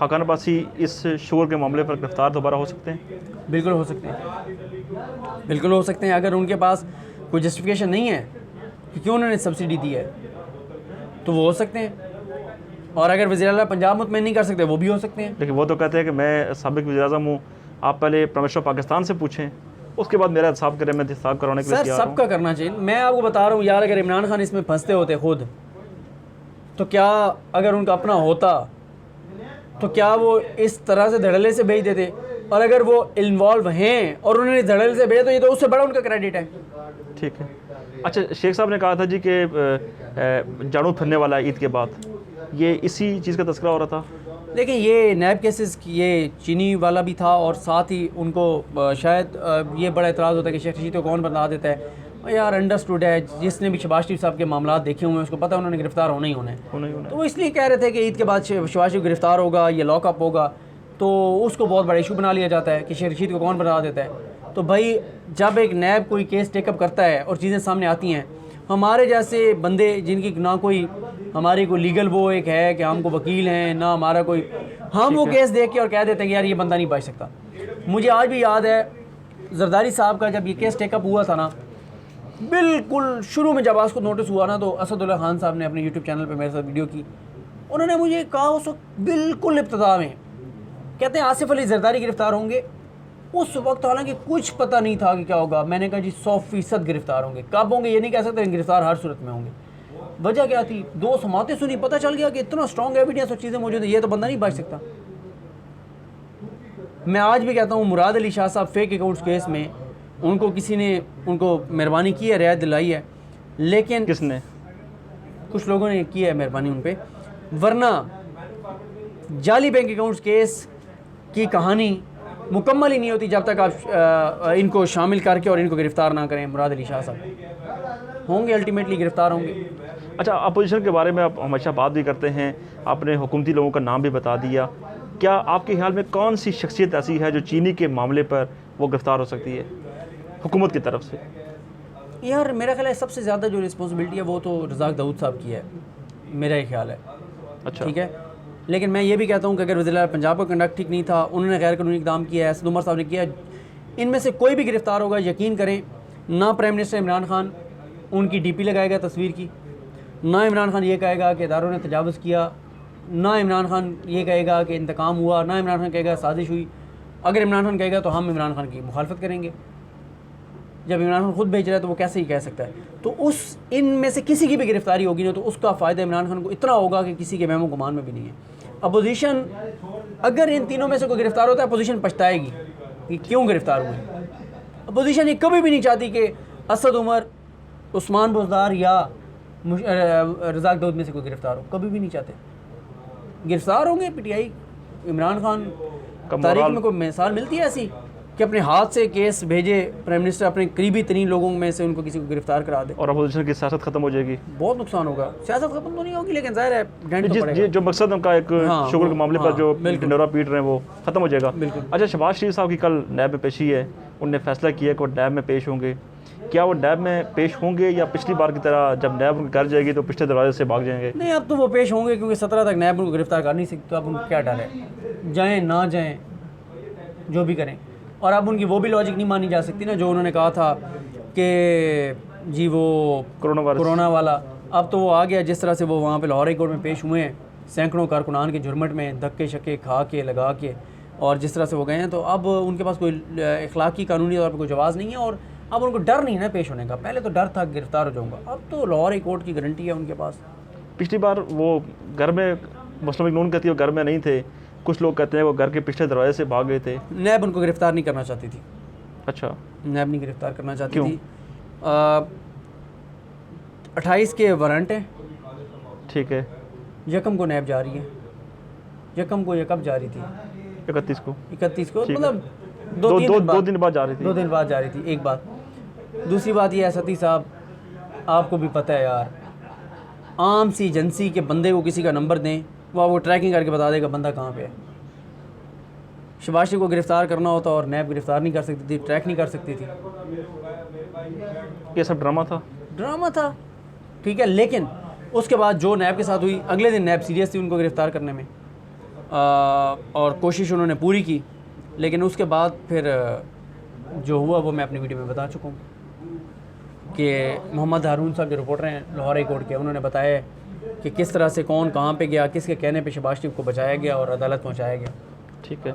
खाकान अब्बासी इस शुगर के मामले पर गिरफ़्तार दोबारा हो सकते हैं? बिल्कुल हो सकते हैं, बिल्कुल हो सकते हैं। अगर उनके पास कोई जस्टिफिकेशन नहीं है कि क्यों उन्होंने सब्सिडी दी है तो वो हो सकते हैं, और अगर वज़ीर-ए-आला पंजाब मुतमईन नहीं कर सकते वो भी हो सकते हैं। लेकिन वो तो कहते हैं कि मैं साबिक़ वज़ीर-ए-आज़म हूँ, आप पहले प्राइम मिनिस्टर पाकिस्तान से पूछें, उसके बाद मेरा हिसाब करें, मैं हिसाब करवाने के लिए सर तैयार हूँ। सबका करना चाहिए। मैं आपको बता रहा हूँ यार, अगर इमरान खान इसमें फंसते होते खुद, तो क्या अगर उनका अपना होता तो क्या वो इस तरह से धड़ल्ले से भेज देते? और अगर वो इन्वॉल्व हैं और उन्होंने धड़ल्ले से भेजा तो ये तो उससे बड़ा उनका क्रेडिट है। ठीक है। अच्छा, शेख साहब ने कहा था जी कि जाड़ू फिरने वाला है ईद के बाद, ये इसी चीज़ का तस्करा हो रहा था। देखिए ये नैब केसेस ये चीनी वाला भी था, और साथ ही उनको शायद ये बड़ा एतराज़ होता है कि शेख रशीद को कौन बता देता है। यार अंडरस्टूड है, जिसने भी शहबाज शरीफ साहब के मामला देखे हुए हैं उसको पता है उन्होंने गिरफ्तार होना ही होना है। तो वो इसलिए कह रहे थे कि ईद के बाद शहबाज शरीफ गिरफ्तार होगा, ये लॉकअप होगा, तो उसको बहुत बड़ा इशू बना लिया जाता है कि शेख रशीद को कौन बता देता है। तो भाई जब एक नैब कोई केस टेकअप करता है और चीज़ें सामने आती हैं, हमारे जैसे बंदे जिनकी ना कोई हमारी कोई लीगल वो एक है कि हमको वकील हैं ना हमारा कोई, हम वो केस देख के और कह देते हैं कि यार ये बंदा नहीं बच सकता। मुझे आज भी याद है जरदारी साहब का जब ये केस टेकअप हुआ था ना, बिल्कुल शुरू में जब आज को नोटिस हुआ ना, तो असदुल्ला खान साहब ने अपने यूट्यूब चैनल पे मेरे साथ वीडियो की। उन्होंने मुझे कहा उस वक्त बिल्कुल इब्तिदा में, कहते हैं आसिफ अली जरदारी गिरफ्तार होंगे। उस वक्त हालांकि कुछ पता नहीं था कि क्या होगा। मैंने कहा जी 100% गिरफ्तार होंगे। कब होंगे ये नहीं कह सकते, गिरफ्तार हर सूरत में होंगे। वजह क्या थी? 2 समातें सुनी, पता चल गया कि इतना स्ट्रॉन्ग एविडेंस और चीज़ें मौजूद है, ये तो बंदा नहीं बच सकता। मैं आज भी कहता हूँ मुराद अली शाह साहब फेक अकाउंट्स केस में उनको किसी ने उनको मेहरबानी की है, रियायत दिलाई है, लेकिन किसने? कुछ लोगों ने की है मेहरबानी उन पर, वरना जाली बैंक अकाउंट्स केस की कहानी मुकम्मल ही नहीं होती जब तक आप इनको शामिल करके और इनको गिरफ़्तार ना करें। मुराद अली शाह साहब होंगे, अल्टीमेटली गिरफ़्तार होंगे। अच्छा, अपोजिशन के बारे में आप हमेशा बात भी करते हैं, आपने हुकूमती लोगों का नाम भी बता दिया। क्या आपके ख्याल में कौन सी शख्सियत ऐसी है जो चीनी के मामले पर वो गिरफ़्तार हो सकती है हुकूमत की तरफ से? यार मेरा ख्याल है सबसे ज़्यादा जो रिस्पॉन्सिबिलिटी है वो तो रज़ाक दाऊद साहब की है, मेरा ये ख्याल है। अच्छा, ठीक है, लेकिन मैं ये भी कहता हूँ कि अगर वज़ीर पंजाब का कंडक्ट ठीक नहीं था, उन्होंने गैर कानूनी इक़दाम किया है, असद उमर साहब ने किया, इनमें से कोई भी गिरफ़्तार होगा, यकीन करें ना प्राइम मिनिस्टर इमरान खान उनकी DP लगाएगा तस्वीर की, ना इमरान खान ये कहेगा कि इदारों ने तजावुज़ किया, ना इमरान खान ये कहेगा कि इंतकाम हुआ, ना इमरान खान कहेगा साजिश हुई। अगर इमरान खान कहेगा तो हम इमरान खान की मुखालफत करेंगे। जब इमरान खान खुद भेज रहा है तो वो कैसे ही कह सकता है? तो उस इनमें से किसी की भी गिरफ्तारी होगी ना तो उसका फ़ायदा इमरान खान को इतना होगा कि किसी के महमो गुमान में भी नहीं है। अपोजिशन अगर इन तीनों में से कोई गिरफ्तार होता है, अपोजिशन पछताएगी कि क्यों गिरफ्तार हुए। अपोजिशन ये कभी भी नहीं चाहती कि असद उमर, उस्मान बुज़दार या रज़ाक दाऊद में से कोई गिरफ्तार हो, कभी भी नहीं चाहते। गिरफ्तार होंगे PTI, इमरान खान तारीख में कोई मिसाल मिलती है ऐसी कि अपने हाथ से केस भेजे प्राइम मिनिस्टर अपने करीबी तरीन लोगों में से उनको किसी को गिरफ्तार करा दे और अपोजिशन की सियासत ख़त्म हो जाएगी? बहुत नुकसान होगा। सियासत ख़त्म तो नहीं होगी, लेकिन ज़ाहिर है डेंट तो पड़ेगा। जो मकसद उनका एक शुगर के मामले पर जो ढिंढोरा पीट रहे हैं वो ख़त्म हो जाएगा। अच्छा, शहबाज शरीफ साहब की कल नैब में पेशी है, उनने फैसला किया कि वो नैब में पेश होंगे। क्या वो नैब में पेश होंगे या पिछली बार की तरह जब नैब उनके घर जाएगी तो पिछले दरवाजे से भाग जाएंगे? नहीं, अब तो वो पेश होंगे क्योंकि 17 तक नैब उनको गिरफ्तार कर नहीं सकती, तो अब उनको क्या डर है? जाएँ ना जाएँ, जो भी करें। और अब उनकी वो भी लॉजिक नहीं मानी जा सकती ना जो उन्होंने कहा था कि जी वो कोरोना वाला, अब तो वो आ गया। जिस तरह से वो वहाँ पे लाहौर हाई कोर्ट में पेश हुए हैं, सैकड़ों कारकुनान के जुर्मट में धक्के शक्के खा के लगा के, और जिस तरह से वो गए हैं, तो अब उनके पास कोई इखलाकी कानूनी तौर पर कोई जवाज़ नहीं है और अब उनको डर नहीं है ना पेश होने का। पहले तो डर था गिरफ्तार हो जाऊँगा, अब तो लाहौर हाई कोर्ट की गारंटी है उनके पास। पिछली बार वो घर में मुस्लिम लीग नून कहती है वो घर में नहीं थे, कुछ लोग कहते हैं वो घर के पिछले दरवाजे से भाग गए थे। नैब उनको गिरफ्तार नहीं करना चाहती थी। अच्छा, नैब नहीं गिरफ्तार करना चाहती क्यों? थी। 28 के वारंट हैं, ठीक है। यकम को नैब जा रही है, यकम को ये कब जा रही थी? 31 को, मतलब दो दिन बाद जा रही थी। 2 दिन बाद जा रही थी। एक बात। दूसरी बात यह है सती साहब, आपको भी पता है यार, आम सी एजेंसी के बंदे को किसी का नंबर दें, वो ट्रैकिंग करके बता देगा बंदा कहाँ पे है। शहबाज शरीफ को गिरफ्तार करना होता और नैब गिरफ्तार नहीं कर सकती थी, ट्रैक नहीं कर सकती थी। ये सब ड्रामा था, ठीक है। लेकिन उसके बाद जो नैब के साथ हुई, अगले दिन नैब सीरियस थी उनको गिरफ्तार करने में। और कोशिश उन्होंने पूरी की, लेकिन उसके बाद फिर जो हुआ वो मैं अपनी वीडियो में बता चुका हूँ कि मोहम्मद हारून साहब जो रिपोर्टर हैं लाहौर हाई कोर्ट के, उन्होंने बताया कि किस तरह से कौन कहाँ पे गया, किसके कहने पे शहबाज शरीफ को बचाया गया और अदालत पहुँचाया गया। ठीक है।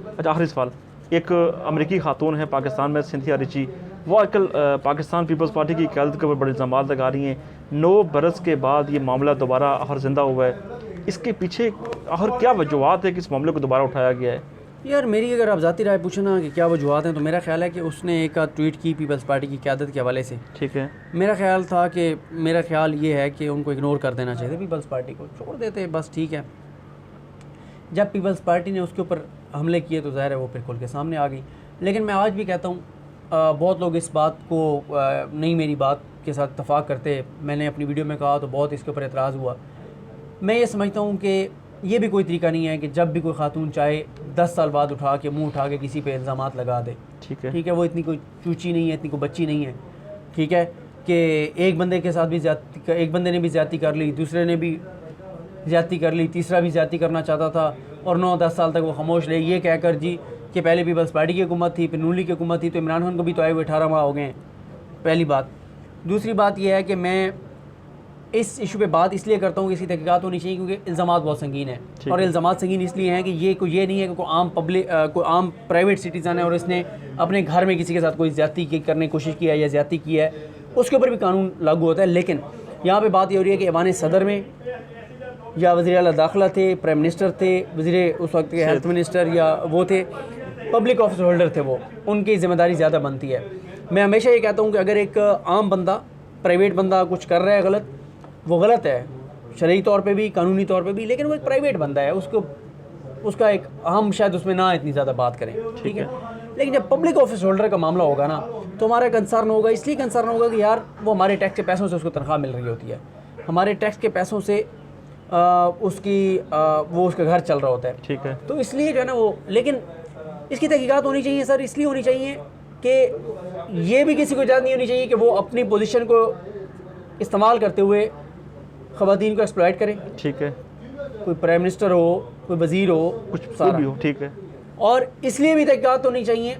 अच्छा, आखिरी सवाल, एक अमेरिकी खातून है पाकिस्तान में, सिंथिया रिची, वो आजकल पाकिस्तान पीपल्स पार्टी की क़यादत के ऊपर बड़े इल्ज़ाम लगा रही हैं। 9 बरस के बाद ये मामला दोबारा आखिर ज़िंदा हुआ है, इसके पीछे आखिर क्या वजूहत है कि इस मामले को दोबारा उठाया गया है? यार मेरी अगर आप ज़ाती राय पूछो ना कि क्या वजूहत हैं, तो मेरा ख्याल है कि उसने एक ट्वीट की पीपल्स पार्टी की क़यादत के हवाले से। ठीक है। मेरा ख्याल ये है कि उनको इग्नोर कर देना चाहिए, पीपल्स पार्टी को छोड़ देते बस, ठीक है। जब पीपल्स पार्टी ने उसके ऊपर हमले किए तो ज़ाहिर है वो फिर खुल के सामने आ गई। लेकिन मैं आज भी कहता हूँ, बहुत लोग इस बात को नहीं मेरी बात के साथ इत्तफाक करते, मैंने अपनी वीडियो में कहा तो बहुत इसके ऊपर एतराज़ हुआ। मैं ये समझता हूँ कि ये भी कोई तरीका नहीं है कि जब भी कोई खातून चाहे 10 साल बाद मुँह उठा के किसी पे इल्ज़ामात लगा दे। ठीक है, ठीक है, वो इतनी कोई चूची नहीं है, इतनी कोई बच्ची नहीं है। ठीक है कि एक बंदे के साथ भी एक बंदे ने भी ज़्यादती कर ली, दूसरे ने भी ज़्यादती कर ली, तीसरा भी ज़्यादती करना चाहता था और 9-10 साल तक वो खामोश रहे, ये कहकर जी कि पहले पीपल्स पार्टी की हुकूमत थी, फिर नून लीग की हुकूमत थी, तो इमरान खान को भी तो आए हुए 18 माह हो गए हैं। पहली बात। दूसरी बात यह है कि मैं इस इशू पे बात इसलिए करता हूँ कि इसकी तहकीकात होनी चाहिए क्योंकि इल्ज़ामात बहुत संगीन है। और इल्ज़ामात संगीन इसलिए हैं कि ये नहीं है कि कोई आम प्राइवेट सिटीज़न है और इसने अपने घर में किसी के साथ कोई ज़्यादती करने की कोशिश की है या ज़्यादती की है, उसके ऊपर भी कानून लागू होता है। लेकिन यहाँ पर बात ये हो रही है कि ऐवान सदर में या वज़ीर आला दाखिला थे, प्राइम मिनिस्टर थे, वज़ीर उस वक्त के हेल्थ मिनिस्टर या वो थे, पब्लिक ऑफिस होल्डर थे, वो उनकी ज़िम्मेदारी ज़्यादा बनती है। मैं हमेशा ये कहता हूँ कि अगर एक आम बंदा, प्राइवेट बंदा कुछ कर रहा है गलत, वो गलत है शरई तौर पे भी, कानूनी तौर पे भी, लेकिन वो एक प्राइवेट बंदा है, उसका एक हम शायद उसमें ना इतनी ज़्यादा बात करें। ठीक है। लेकिन जब पब्लिक ऑफिस होल्डर का मामला होगा ना, तो हमारा कंसर्न होगा, इसलिए कंसर्न होगा कि यार वो हमारे टैक्स के पैसों से उसको तनख्वाह मिल रही होती है, हमारे टैक्स के पैसों से वो उसका घर चल रहा होता है। ठीक है। तो इसलिए जो है ना वो, लेकिन इसकी तहकीकात होनी चाहिए सर, इसलिए होनी चाहिए कि ये भी किसी को इजाज़त नहीं होनी चाहिए कि वो अपनी पोजीशन को इस्तेमाल करते हुए ख़वातीन को एक्सप्लॉइट करें। ठीक है। कोई प्राइम मिनिस्टर हो, कोई वज़ीर हो, कुछ सारा भी हो। ठीक है। और इसलिए भी तहकीकात होनी चाहिए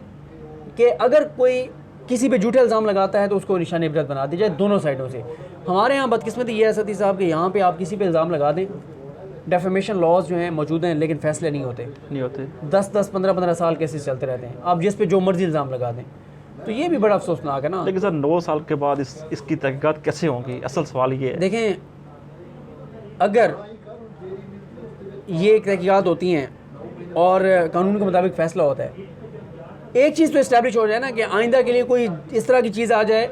कि अगर कोई किसी पे झूठे इल्ज़ाम लगाता है तो उसको निशान इबरत बना दी जाए दोनों साइडों से। हमारे यहाँ बदकिस्मती ये है सती साहब कि यहाँ पे आप किसी पे इल्ज़ाम लगा दें, डेफेमेशन लॉज जो हैं मौजूद हैं, लेकिन फ़ैसले नहीं होते 10-10, 15-15 साल केसेस चलते रहते हैं, आप जिस पे जो मर्जी इल्ज़ाम लगा दें। तो ये भी बड़ा अफसोसनाक है ना। लेकिन सर 9 साल के बाद इसकी तहकीकात कैसे होंगी? असल सवाल ये है। देखें, अगर ये एक तहकीकात होती हैं और कानून के मुताबिक फ़ैसला होता है, एक चीज़ तो इस्टेब्लिश हो जाए ना कि आइंदा के लिए कोई इस तरह की चीज़ आ जाए,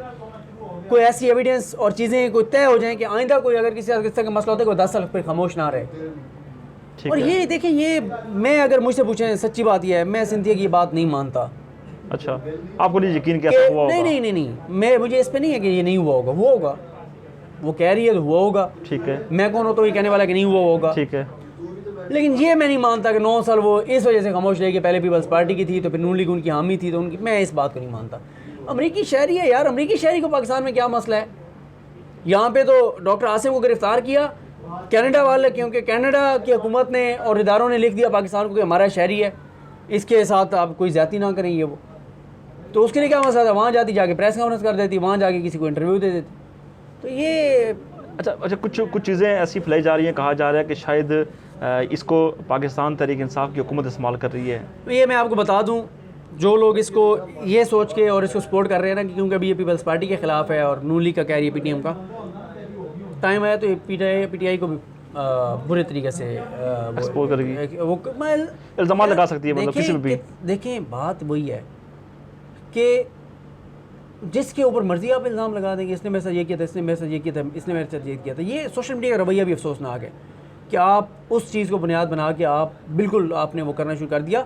कोई ऐसी एविडेंस और चीज़ें कोई तय हो जाएं कि आइंदा कोई अगर किसी तरह का मसला होता है कोई 10 साल फिर खामोश ना रहे। और ये देखें, ये मैं अगर मुझसे पूछें, सच्ची बात यह है, मैं सिंथिया की बात नहीं मानता। अच्छा, आपको नहीं यकीन कि ऐसा हुआ होगा? नहीं, मुझे इस पर नहीं है कि ये नहीं हुआ होगा, हुआ होगा, वो कह रही है तो हुआ होगा। ठीक है। मैं कौन होता हूँ ये कहने वाला कि नहीं हुआ होगा। ठीक है। लेकिन ये मैं नहीं मानता कि 9 साल वो इस वजह से खामोश रही कि पहले पीपल्स पार्टी की थी तो फिर नून लीग उनकी हामी थी तो उनकी, मैं इस बात को नहीं मानता। अमेरिकी शहरी है यार, अमेरिकी शहरी को पाकिस्तान में क्या मसला है? यहाँ पे तो डॉक्टर आसिम को गिरफ्तार किया कनाडा वाले, क्योंकि कनाडा की हुकूमत ने और इदारों ने लिख दिया पाकिस्तान को कि हमारा शहरी है, इसके साथ आप कोई ज़्यादती ना करेंगे। वो तो उसके लिए क्या मसला था? वहाँ जाके प्रेस कॉन्फ्रेंस कर देती, वहाँ जाके किसी को इंटरव्यू दे देती। तो ये अच्छा, कुछ चीज़ें ऐसी फैलाई जा रही हैं, कहा जा रहा है कि शायद इसको पाकिस्तान तहरीक इंसाफ की हुकूमत इस्तेमाल कर रही है। ये मैं आपको बता दूं, जो लोग इसको ये सोच के और इसको सपोर्ट कर रहे हैं ना कि क्योंकि अभी ये पीपल्स पार्टी के ख़िलाफ़ है और नून लीग का कह रही है पीटीएम का, टाइम आया तो पीटीआई को भी बुरे तरीके से एक्सपोज करेगी, वो इल्ज़ाम लगा सकती है, मतलब किसी भी। देखें, बात वही है कि जिसके ऊपर मर्जी आप इल्ज़ाम लगा देंगे, इसने मेरे साथ ये किया था, इसने मेरे साथ ये किया था, इसने मेरे साथ ये किया था। ये सोशल मीडिया का रवैया भी अफसोसनाक है कि आप उस चीज़ को बुनियाद बना के आप बिल्कुल आपने वो करना शुरू कर दिया।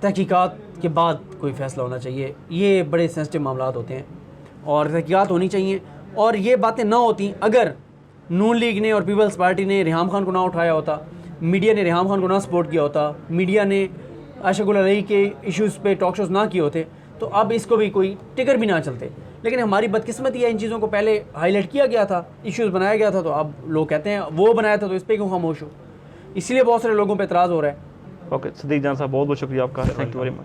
तहकीकात के बाद कोई फ़ैसला होना चाहिए, ये बड़े सेंसिटिव मामला होते हैं और तहकीकात होनी चाहिए। और ये बातें ना होती अगर नून लीग ने और पीपल्स पार्टी ने रिहाम खान को ना उठाया होता, मीडिया ने रिहाम खान को ना सपोर्ट किया होता, मीडिया ने आशिकुल अली के इश्यूज़ पे टॉक शोज़ ना किए होते, तो अब इसको भी कोई टिकर भी ना चलते। लेकिन हमारी बदकिस्मती है, इन चीज़ों को पहले हाईलाइट किया गया था, इश्यूज़ बनाया गया था, तो अब लोग कहते हैं वो बनाया था तो इस पर क्यों खामोश हो। इसलिए बहुत सारे लोगों पर एतराज़ हो रहा है। ओके, सदीक जान साहब बहुत बहुत शुक्रिया आपका, थैंक यू वेरी मच।